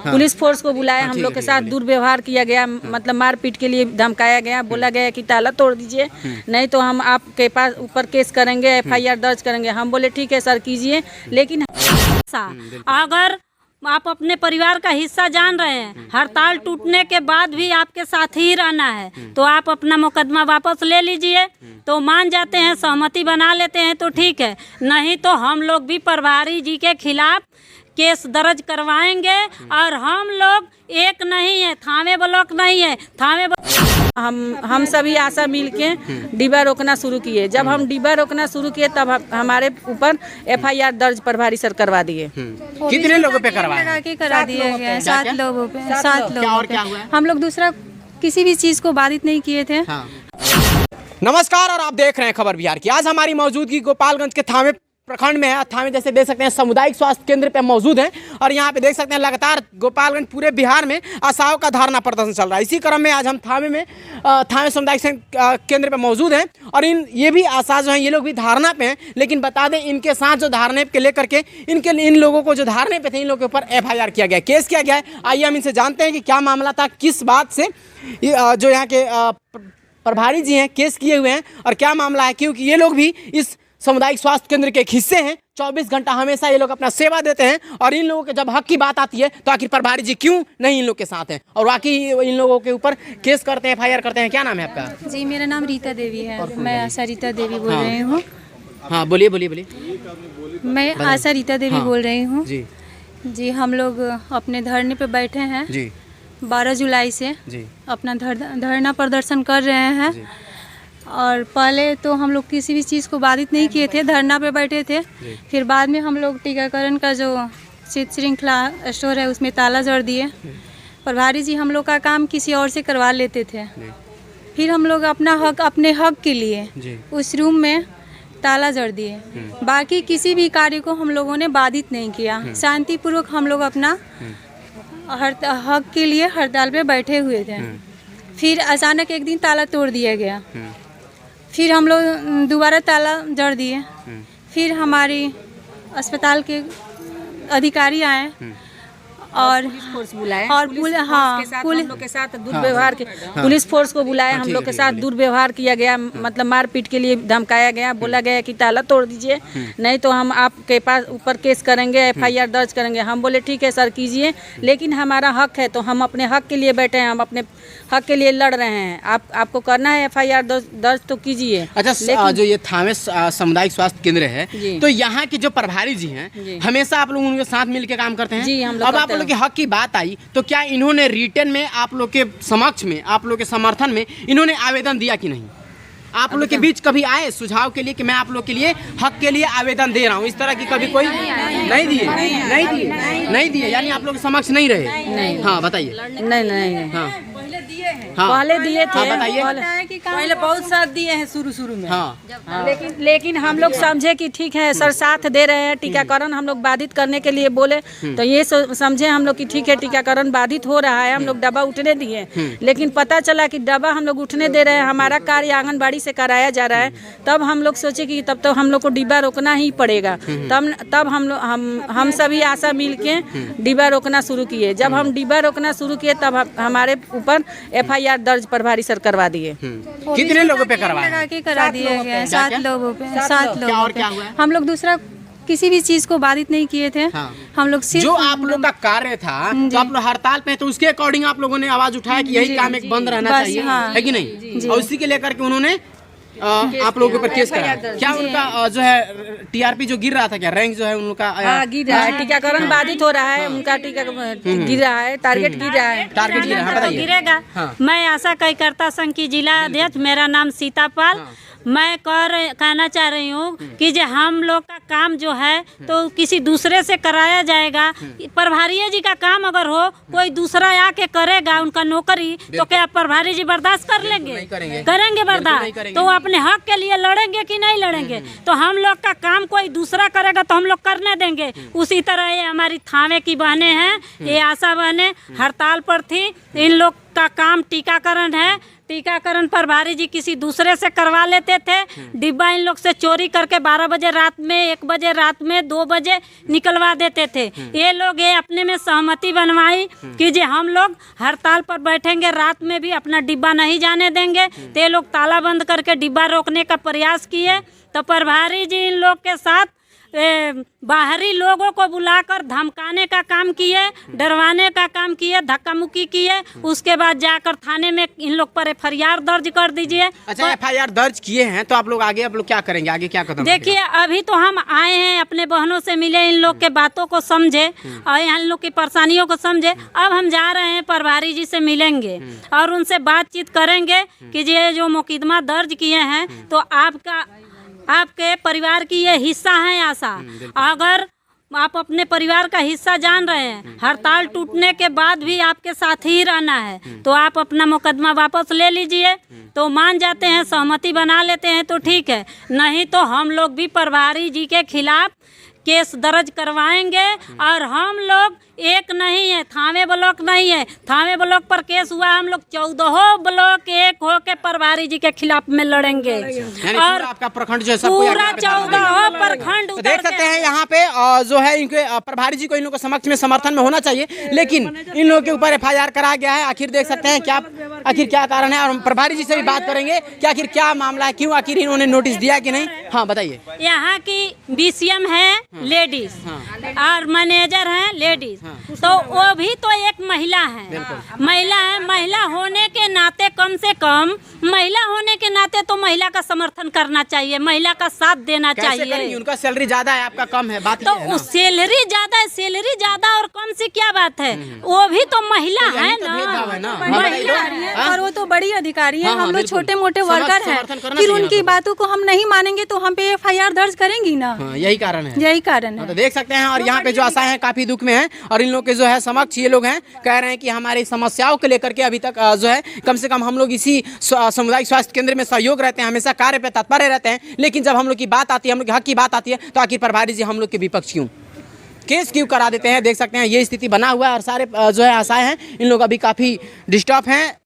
Police force को बुलाया, हम लोग के साथ दुर्व्यवहार किया गया, मतलब मारपीट के लिए धमकाया गया, बोला गया कि ताला तोड़ दीजिए, नहीं तो हम आपके पास ऊपर केस करेंगे, FIR दर्ज करेंगे। हम बोले ठीक है सर कीजिए, लेकिन अगर आप अपने परिवार का हिस्सा जान रहे हैं, हड़ताल टूटने के बाद भी आपके साथ ही रहना है, तो आप अपना मुकदमा वापस ले लीजिए। तो मान जाते हैं, सहमति बना लेते हैं तो ठीक है, नहीं तो हम लोग भी प्रभारी जी के खिलाफ केस दर्ज करवाएंगे। और हम लोग एक नहीं है, थावे ब्लॉक नहीं है, थावे हम सभी आशा मिल के डिब्बा रोकना शुरू किए। जब हम डिब्बा रोकना शुरू किए तब हमारे ऊपर FIR दर्ज प्रभारी सर करवा दिए। कितने लोगों पे करवाया? करा दिए गए 7 लोगों पे। 7 लोगों और क्या हुआ? हम लोग दूसरा किसी भी चीज को बाधित नहीं किए थे। नमस्कार, और आप देख रहे हैं खबर बिहार की। आज हमारी मौजूदगी गोपालगंज के थावे प्रखंड में है। थावे जैसे देख सकते हैं सामुदायिक स्वास्थ्य केंद्र पे मौजूद है, और यहाँ पे देख सकते हैं लगातार गोपालगंज पूरे बिहार में आशाओं का धरना प्रदर्शन चल रहा है। इसी क्रम में आज हम थावे सामुदायिक केंद्र पे मौजूद हैं, और ये भी आशा जो हैं ये लोग भी धारणा पे हैं। लेकिन बता दें, इनके साथ जो धारणे के लेकर के इन लोगों को जो धारणे पे थे, इन लोगों के ऊपर FIR किया गया, केस किया गया है। आइए हम इनसे जानते हैं कि क्या मामला था, किस बात से जो यहाँ के प्रभारी जी हैं केस किए हुए हैं, और क्या मामला है, क्योंकि ये लोग भी इस सामुदायिक स्वास्थ्य केंद्र के एक हिस्से हैं। 24 घंटा हमेशा ये लोग अपना सेवा देते हैं, और इन लोगों के जब हक की बात आती है तो आखिर प्रभारी जी क्यों नहीं इन लोग के साथ हैं, और वाकई इन लोगों के ऊपर केस करते हैं, FIR करते हैं। क्या नाम है आपका? जी, मेरा नाम रीता देवी है। मैं आशा रीता देवी बोल रही हूँ। हाँ, बोलिए। मैं आशा रीता देवी बोल रही हूँ जी। हम लोग अपने धरने पे बैठे हैं जी। 12 जुलाई से जी अपना धरना प्रदर्शन कर रहे हैं। और पहले तो हम लोग किसी भी चीज़ को बाधित नहीं किए थे, धरना पे बैठे थे। फिर बाद में हम लोग टीकाकरण का जो शीत श्रृंखला स्टोर है उसमें ताला जड़ दिए। प्रभारी जी हम लोग का काम किसी और से करवा लेते थे। फिर हम लोग अपने हक के लिए उस रूम में ताला जड़ दिए। बाकी किसी भी कार्य को हम लोगों ने बाधित नहीं किया। शांतिपूर्वक हम लोग अपना हक के लिए हड़ताल पे बैठे हुए थे। फिर अचानक एक दिन ताला तोड़ दिया गया। फिर हम लोग दोबारा ताला जड़ दिए। फिर हमारी अस्पताल के अधिकारी आए और फोर्स बुलाया, और पुलिस के साथ दुर्व्यवहार के पुलिस फोर्स को बुलाया, हम लोग के साथ दुर्व्यवहार किया गया, मतलब मारपीट के लिए धमकाया गया, बोला गया कि ताला तोड़ दीजिए, नहीं तो हम आपके पास ऊपर केस करेंगे, FIR दर्ज करेंगे। हम बोले ठीक है सर कीजिए, लेकिन हमारा हक है तो हम अपने हक के लिए बैठे हैं, हम अपने हक के लिए लड़ रहे हैं। आपको करना है FIR दर्ज तो कीजिए। अच्छा, जो ये थावे सामुदायिक स्वास्थ्य केंद्र है, तो यहाँ के जो प्रभारी जी हैं हमेशा आप लोग उनके साथ मिलकर काम करते हैं जी। हम लोग अब आप लोग के हक की बात आई तो क्या इन्होंने रिटर्न में आप लोग के समक्ष में, आप लोग के समर्थन में इन्होंने आवेदन दिया कि नहीं? आप लोग के बीच कभी आए सुझाव के लिए कि मैं आप लोग के लिए हक के लिए आवेदन दे रहा हूँ, इस तरह की कभी कोई नहीं दिए? यानी आप लोग समक्ष नहीं रहे? हाँ बताइए। नहीं। हाँ पहले दिए थे। बताइए। पहले बहुत साथ दिए हैं शुरू में। लेकिन हम लोग समझे कि ठीक है सर साथ दे रहे हैं, टीकाकरण हम लोग बाधित करने के लिए बोले, तो ये समझे हम लोग कि ठीक है टीकाकरण बाधित हो रहा है, हम लोग डब्बा उठने दिए। लेकिन पता चला कि डब्बा हम लोग उठने दे रहे हैं, हमारा कार्य आंगनबाड़ी से कराया जा रहा है। तब हम लोग सोचे कि तब तो हम लोग को डिब्बा रोकना ही पड़ेगा। तब हम सभी आशा मिल के डिब्बा रोकना शुरू किए। जब हम डिब्बा रोकना शुरू किए तब हमारे ऊपर FIR दर्ज प्रभारी सर करवा दिए। कितने लोगों पे करवाया? करा दिए गए 7 लोगों पे। 7 लोगों और क्या हुआ? हम लोग दूसरा किसी भी चीज को बाधित नहीं किए थे। हम लोग सिर्फ जो आप लोग का कार्य था, तो आप लोग हड़ताल पे तो उसके अकॉर्डिंग आप लोगों ने आवाज उठाया कि यही काम एक बंद रहना चाहिए, है कि नहीं? और उसी के लेकर के उन्होंने आप लोगों के ऊपर केस कराया। क्या उनका जो है TRP जो गिर रहा था, क्या रैंक जो है उनका गिर रहा है? टीकाकरण बाधित हो रहा है, उनका टीका गिर रहा है, टारगेट गिर रहा है। टारगेट गिर रहा है, बताइए। गिरेगा। मैं आशा कार्यकर्ता संघ की जिला अध्यक्ष, मेरा नाम सीतापाल। मैं कहना चाह रही हूँ कि जो हम लोग का काम जो है तो किसी दूसरे से कराया जाएगा। प्रभारी जी का काम अगर हो, कोई दूसरा आके करेगा उनका नौकरी, तो क्या प्रभारी जी बर्दाश्त कर लेंगे? करेंगे बर्दाश्त? तो वो अपने हक के लिए लड़ेंगे कि नहीं लड़ेंगे? तो हम लोग का काम कोई दूसरा करेगा तो हम लोग करने देंगे। उसी तरह ये हमारी थावे की बहनें हैं, ये आशा बहनें हड़ताल पर थी। इन लोग का काम टीकाकरण है। टीकाकरण प्रभारी जी किसी दूसरे से करवा लेते थे। डिब्बा इन लोग से चोरी करके 12 बजे रात में, 1 बजे रात में, 2 बजे निकलवा देते थे। ये लोग ये अपने में सहमति बनवाई कि जे हम लोग हड़ताल पर बैठेंगे, रात में भी अपना डिब्बा नहीं जाने देंगे। तो ये लोग ताला बंद करके डिब्बा रोकने का प्रयास किए। तो प्रभारी जी इन लोग के साथ बाहरी लोगों को बुलाकर धमकाने का काम किए, डरवाने का काम किए, धक्का मुक्की किए। उसके बाद जाकर थाने में इन लोग पर FIR दर्ज कर दीजिए। अच्छा, FIR दर्ज किए हैं तो आप लोग क्या करेंगे, आगे क्या कदम? देखिए, अभी तो हम आए हैं, अपने बहनों से मिले, इन लोग के बातों को समझे और इन लोग की परेशानियों को समझे। अब हम जा रहे हैं, प्रभारी जी से मिलेंगे और उनसे बातचीत करेंगे कि ये जो मुकदमा दर्ज किए हैं तो आपके परिवार की ये हिस्सा है आशा। अगर आप अपने परिवार का हिस्सा जान रहे हैं, हड़ताल टूटने के बाद भी आपके साथ ही रहना है, तो आप अपना मुकदमा वापस ले लीजिए। तो मान जाते हैं, सहमति बना लेते हैं तो ठीक है, नहीं तो हम लोग भी प्रभारी जी के खिलाफ केस दर्ज करवाएंगे। और हम लोग एक नहीं है, थावे ब्लॉक नहीं है, थावे ब्लॉक पर केस हुआ, हम लोग 14 ब्लॉक एक हो के प्रभारी जी के खिलाफ में लड़ेंगे। और आपका प्रखंड जो है पूरा 14 प्रखंड देख सकते हैं यहाँ पे जो है इनके प्रभारी जी को इन लोगों के समक्ष में समर्थन में होना चाहिए, लेकिन इन लोगों के ऊपर FIR करा गया है। आखिर देख सकते हैं क्या कारण है, और हम प्रभारी जी से भी बात करेंगे कि आखिर क्या मामला है, क्यों आखिर इन्होंने नोटिस दिया कि नहीं। हाँ बताइए। यहाँ की BCM है लेडीज और मैनेजर है लेडीज, तो वो भी तो एक महिला है। महिला होने के नाते, कम से कम महिला होने के नाते तो महिला का समर्थन करना चाहिए, महिला का साथ देना चाहिए। उनका सैलरी ज्यादा है, आपका कम है, बात तो सैलरी ज्यादा और कम से क्या बात है, वो भी तो महिला है ना, महिला है और वो तो बड़ी अधिकारी है। हम लोग छोटे मोटे वर्कर हैं, फिर उनकी बातों को हम नहीं मानेंगे तो हम पे FIR दर्ज करेंगी ना। यही कारण है, यही कारण है। तो देख सकते हैं। और यहाँ पे जो आशा है काफी दुख में है, और इन लोग के जो है समक्ष ये लोग हैं, कह रहे हैं कि हमारी समस्याओं को लेकर के अभी तक जो है कम से कम हम लोग इसी सामुदायिक स्वास्थ्य केंद्र में सहयोग रहते हैं, हमेशा कार्य पे तत्पर रहते हैं, लेकिन जब हम लोग की बात आती है, हम लोग के हक की बात आती है, तो आखिर प्रभारी जी हम लोग के विपक्ष क्यों, केस क्यों करा देते हैं। देख सकते हैं ये स्थिति बना हुआ है और सारे जो है आशाएं हैं इन लोग अभी काफ़ी डिस्टर्ब हैं।